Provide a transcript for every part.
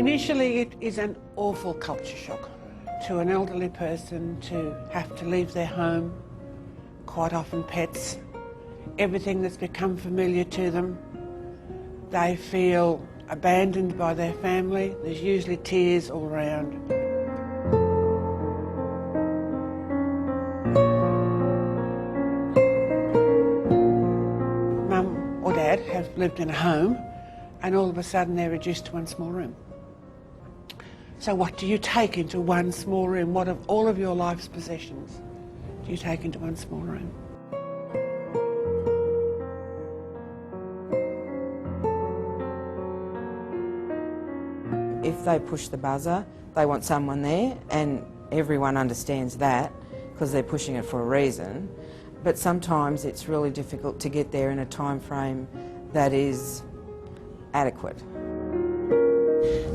Initially it is an awful culture shock to an elderly person to have to leave their home, quite often pets, everything that's become familiar to them. They feel abandoned by their family. There's usually tears all around. Mum or Dad have lived in a home and all of a sudden they're reduced to one small room. So what do you take into one small room? What of all of your life's possessions do you take into one small room? If they push the buzzer, they want someone there, and everyone understands that because they're pushing it for a reason. But sometimes it's really difficult to get there in a time frame that is adequate.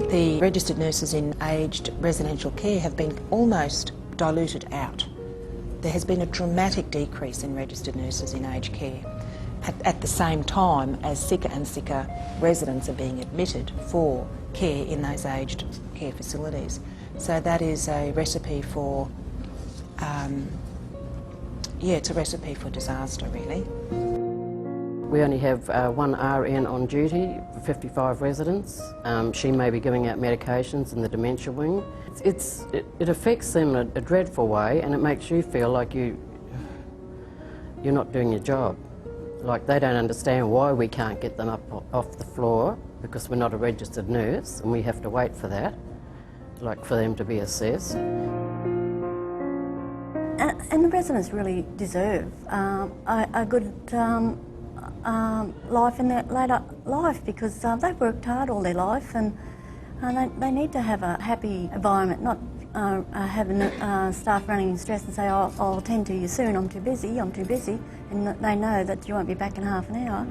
The registered nurses in aged residential care have been almost diluted out. There has been a dramatic decrease in registered nurses in aged care at the same time as sicker and sicker residents are being admitted for care in those aged care facilities. So that is a recipe for, it's a recipe for disaster, really. We only have one RN on duty for 55 residents. She may be giving out medications in the dementia wing. It affects them in a dreadful way, and it makes you feel like you're not doing your job. Like they don't understand why we can't get them up off the floor because we're not a registered nurse and we have to wait for that, like for them to be assessed. And the residents really deserve a good life in their later life because they've worked hard all their life and they need to have a happy environment, not having staff running in stress and say, oh, I'll attend to you soon, I'm too busy, and they know that you won't be back in half an hour.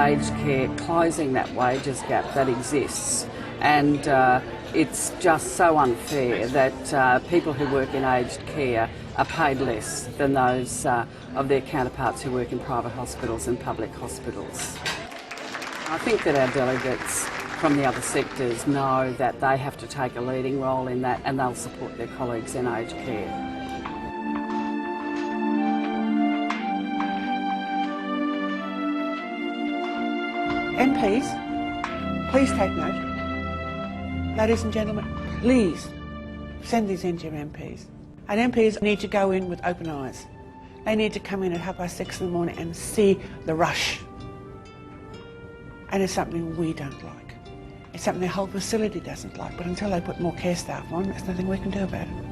Aged care, closing that wages gap that exists, and it's just so unfair that people who work in aged care are paid less than those of their counterparts who work in private hospitals and public hospitals. I think that our delegates from the other sectors know that they have to take a leading role in that, and they'll support their colleagues in aged care. MPs, please take note. Ladies and gentlemen, please send these in to your MPs. And MPs need to go in with open eyes. They need to come in at 6:30 in the morning and see the rush. And it's something we don't like. It's something the whole facility doesn't like. But until they put more care staff on, there's nothing we can do about it.